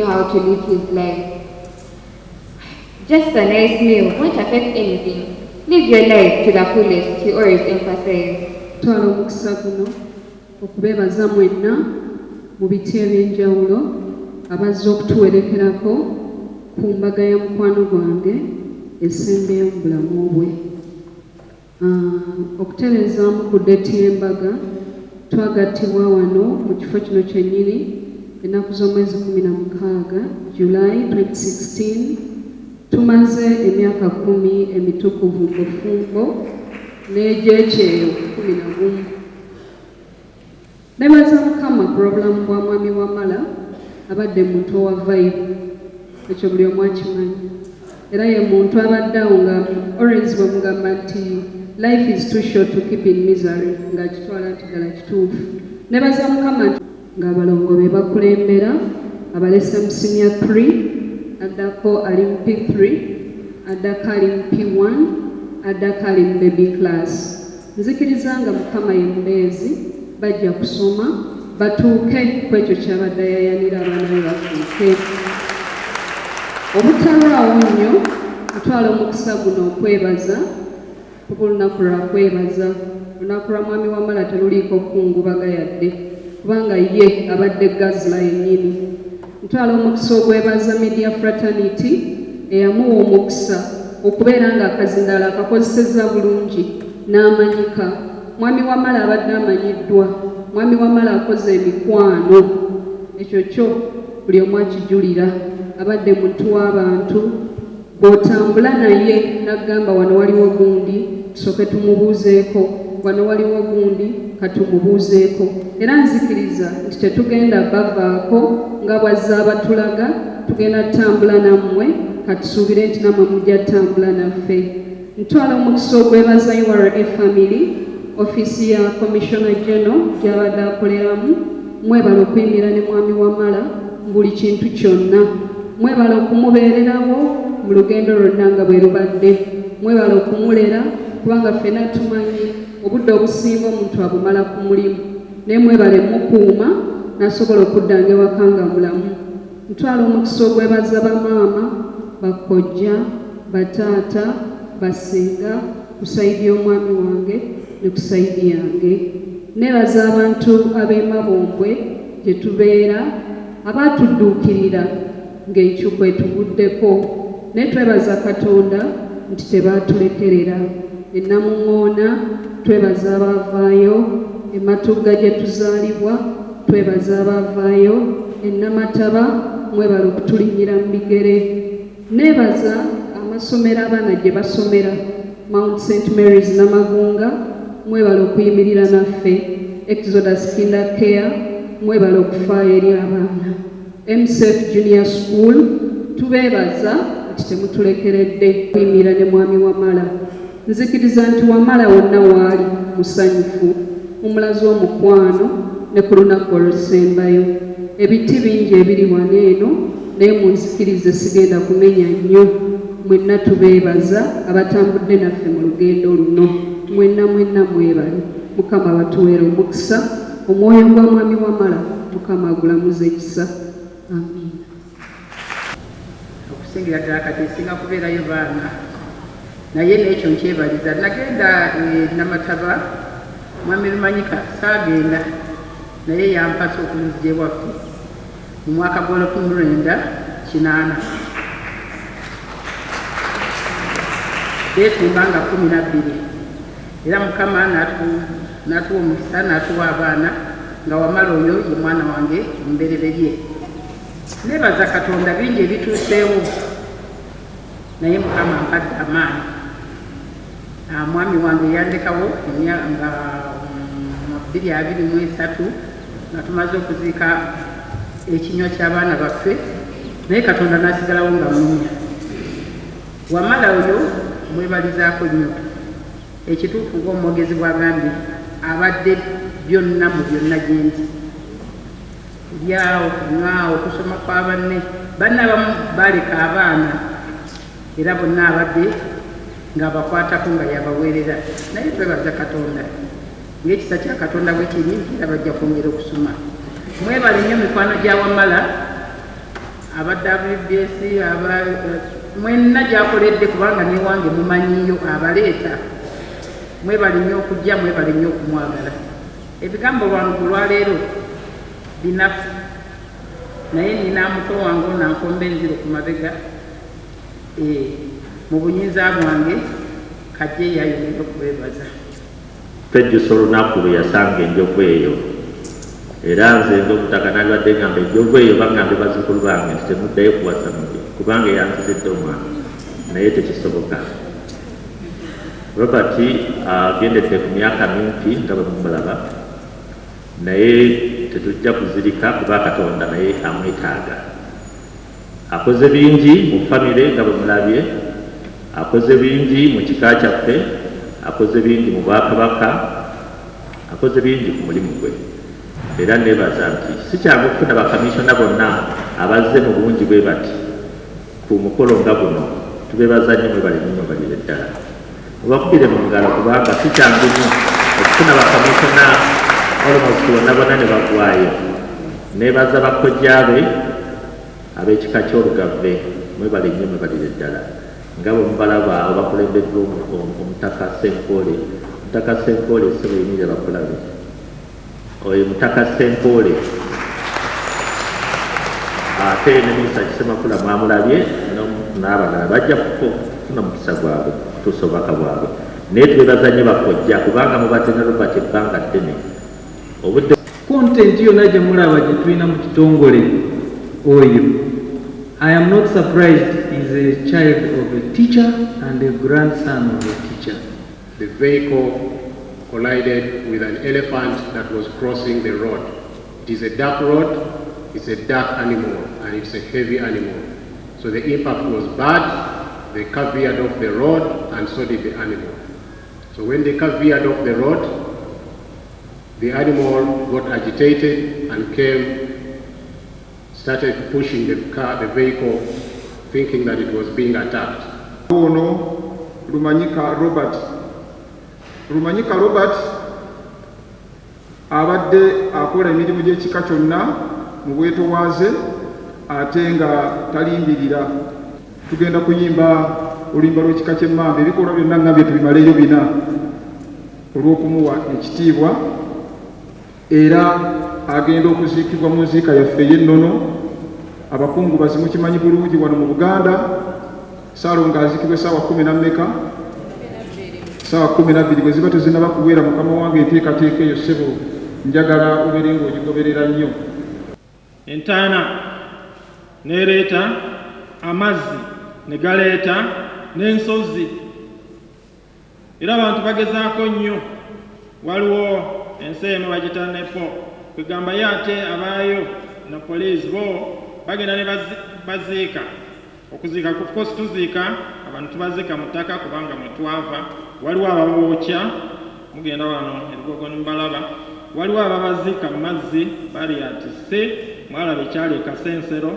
how to live his life. Just a nice meal won't affect anything. Live your life to the fullest, he always emphasized. Twala omukisa guno okubeebaza mwenna mu biti eby'enjawulo abazze okutuwerekerako ku mbaga ya mukwano gwange esembeyo mu bulamu bwe. Okutereezaamu ku ddeeti y'embaga twagattibwa wano mu kifo kino kyennyini ennaku z'omwezi 16 July 2016. Tumaze emyaka 10 emitukuvu mu bufumbo n'egyekyeyo 11. Nebaza Mukama ku lw'obulamu bwa mwami Wamala abadde muntu owa vibe, ekyo buli omu akimanyi, era ye muntu abadde awo nga always bwemugamba nti life is too short to keep in misery, ng'akitwala nti ddala kituufu. Nebaza Mukama ng'abalongo be bakulembera abalese mu senior 3, addako ali mu P3, addako ali mu P1, addako ali mu baby class. Nzikiriza nga Mukama ye mubeezi bajja kusoma batuuke ku ekyo kyabadde yayanira abaana be bafuuke. Obutalwawo nnyo atwala omukisa guno okwebaza kuba olunaku lwa kwebaza. Olunaku lwa mwami Wamala teruliiko kungubaga yadde kubanga ye abadde Gazla yennyini. Ntwala omukisa ogwebaza Media Fraternity eyamuwa omukisa okubeera nga akazindala akakozeseza bulungi n'amanyika. Mwami Wamala abadde amanyiddwa, mwami Wamala akoze emikwano, ekyo kyo buli omu akijulira. Abadde muntu w'abantu, bw'otambula naye n'agamba wano waliwo gundi tusooke tumubuuzeeko, wano waliwo gundi katumubuuzeeko. Era nzikiriza nti tetugenda bavaako nga bwazze abatulaga, tugenda tutambula nammwe, katusuubire nti nammwe mujja tutambula naffe. Ntwala omukisa ogwebaza URA family, ofiisi ya Commissioner General gy'abadde akoleramu. Mwebala okuyimira ne mwami Wamala mu buli kintu kyonna. Mwebala okumubeererawo mu lugendo lwonna nga bwe lubadde. Mwebala okumulera kubanga ffenna tumanyi obudde obusinga omuntu abumala ku mulimu, naye mwebale mukuuma n'asobola okuddanga ewaka nga mulamu. Ntwala omukisa ogwebaza bamaama, bakojja, bataata, basinga ku sayidi y'omwami wange ne ku sayidi yange. Nebaza abantu ab'emabombwe gye tubeera abaatudduukirira ng'enkyuko etuguddeko, naye twebaza Katonda nti tebaatulekerera. E Namuŋŋoona twebaza abaavaayo, e Matugga gye tuzaalibwa twebaza abaavaayo, e Namataba mwebala okutulinnyira mu bigere. Nebaza amasomero abaana gye basomera, Mount St. Mary's Namagunga mwebala okuyimirira naffe, Exodus Kinder Care mwebala okufaayo eri abaana, MSF Junior School tubeebaza nti temutulekeredde kuyimirira ne mwami Wamala. Nzikiriza nti Wamala wonna waali musanyufu, mumulaze omukwano ne ku lunaku olusembayo. Ebiti bingi ebiri wano eno naye munzikirize sigenda kumenya nnyo. Mwenna tubeebaza abatambudde naffe mu lugendo luno. Mwenna mwebale. Mukama batuweera omukisa. Omwoyo gwa mwami Wamala Mukama agulamuze ekisa. Amin. Okusingira ddala kati esinga kubeerayo baana, naye n'ekyo nkyebaliza. Nagenda Namataba, mwami Lumanyika saagenda, naye yampasa okunzija ewaffe mu mwaka gwa 1998. Beetumba nga 12, era Mukama n'atuwa omukisa n'atuwa abaana nga Wamala oyo ye mwana wange omubereberye. Nebaza Katonda bingi ebituuseewo, naye Mukama ampadde amaanyi. Mwami wange yandekawo nga 2023 nga tumaze okuziika ekinywa ky'abaana baffe, naye Katonda n'asigalawo nga munya. Wamala oyo mwebalizaako nnyo. Ekituufu ng'omwogezi bw'agambye abadde byonna mu byonna gye ndi. Lyawo ngaawo okusoma kwa banne abamu baaleka abaana era bonna abadde ng'abakwatako nga yabaweerera, naye twebaza Katonda ng'ekisa kya Katonda bwe kiri era bajja kwongera okusoma. Mwebale nnyo mikwano gya Wamala abadde WBS mwenna gyakoledde kubanga newange mumanyiyo abaleeta mwebale nnyo okujja mwebale nnyo okumwagala. Ebigambo lwangu lwaleero binafu naye nina muto wange onankomba enziro ku mabega mu bunyinza bwange kajje yayinza okwebaza. Twejjusa olunaku lwe yasanga enjovu eyo era nze ng'omutaka nalibadde ngamba enjovu eyo baŋŋambe bazzukulu bange nti temuddayo kuwasa mubi kubanga yanzizidde omwana naye tekisoboka. Robert agendedde ku myaka mingi nga bwe mumulaba naye tetujja kuzirika kuba Katonda naye amwetaaga. Akoze bingi mu famire nga bwe mulabye, akoze bingi mu kika kyaffe, akoze bingi mu Bwakabaka, akoze bingi ku mulimu gwe. Era nebaza nti si kyangu okufuna bakamishona bonna abazze mu bungi bwe bati ku mukolo nga guno tubebaza nnyo mwebale nnyo mwebalire ddala. Mubakubire mu ngalo kubanga si kyangu nnyo okufuna bakamishona almost bonna bonna ne bagwayo. Nebaza bakojjaabe ab'ekika ky'Olugave mwebale nnyo mwebalire ddala nga bwe mubalaba abakulembeddwa omutaka Senkoole. Mutaka Senkoole ssebo yimirira bakulabe oyo mutaka Senkoole ate ne Minisita Kisemakula mwamulabye n'abalala bajja kufuna mukisa gwabwe kutuusa obubaka bwabwe. Naye twebaza nnyo bakojja kubanga mubadde ne Robert ebbanga ddene obudde kontenti yonna gye mulaba gye tulina mu kitongole oyo. I am not surprised he's a child of a teacher and a grandson of a teacher. The vehicle collided with an elephant that was crossing the road. It is a dark road, it's a dark animal, and it's a heavy animal. So the impact was bad. The car veered off the road, and so did the animal. So when the car veered off the road, the animal got agitated and started pushing the vehicle, thinking that it was being attacked. Rumanyika Robert abadde akola emirimu gy'ekika kyonna mu bwetoowaze ate nga talimbirira. Tugenda kuyimba oluyimba lw'ekika ky'Emmamba. Ebikolwa byonna ngambye tubimaleeyo bina olw'okumuwa ekitiibwa era agenda okuziikibwa mu nziika yaffe ey'ennono. Abakungu bazimu kimanyi bulungi wano mu Buganda. Saalo ng'aziikibwa essaawa 10 Sawa 12 bwe ziba tezinaba kuweera mukama wange enteekateeka eyo ssebo njagala obeere ng'ogigoberera nnyo. Entaana nereeta amazzi ne galeeta n'ensozi era abantu bagezaako nnyo. Waliwo ensi eno bagita Nepo kwegamba ye ate abaayo na poliisi bo bagenda ne baziika okuziika of course tuziika abantu tubaziika mu ttaka kubanga mwe twava. Waliwo ababookya mugenda wano ebigogo nimbalaba. Waliwo ababaziika mu mazzi bali atisse mwalaba ekyali e Kasensero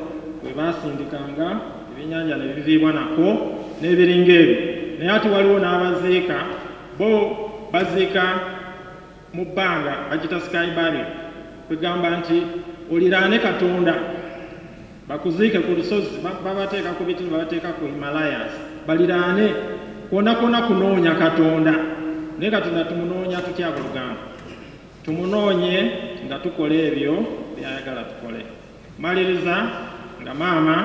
bwe basindikanga ebyennyanja ne biviibwa nako n'ebiringa ebyo. Naye ate waliwo n'abaziika bo baziika mu bbanga bagita sky burial kwegamba nti oliraane Katonda bakuziike ku lusozi babateeka ku biti babateeka ku Himalayas baliraane kwona kunoonya Katonda. Naye Katonda tumunoonya tutya bulugamba? Tumunoonye nga tukola ebyo byayagala tukole. Maliriza nga maama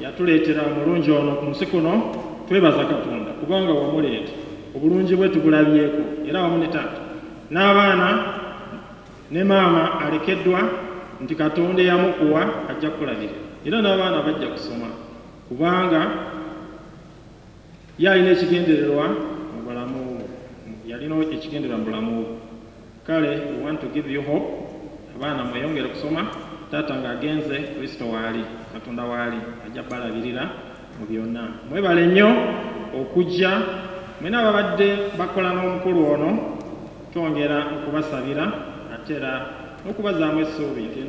yatuleetera omulungi ono ku nsi kuno. Twebaza Katonda kubanga wamuleeta obulungi bwe tubulabyeko era wamu ne taata n'abaana ne maama alekeddwa nti Katonda yamukuwa ajja kukulabira era n'abaana bajja kusoma kubanga yalina ekigendererwa mu bulamu yalina ekigendererwa mu bulamu. Kale we want to give you hope. Abaana mweyongere kusoma. Taata ng'agenze Kristo waali Katonda waali ajja balabirira mu byonna. Mwebale nnyo okujja. Mwena ababadde bakola n'omukulu ono twongera okubasabira ate era n'okubazaamu essuubi nti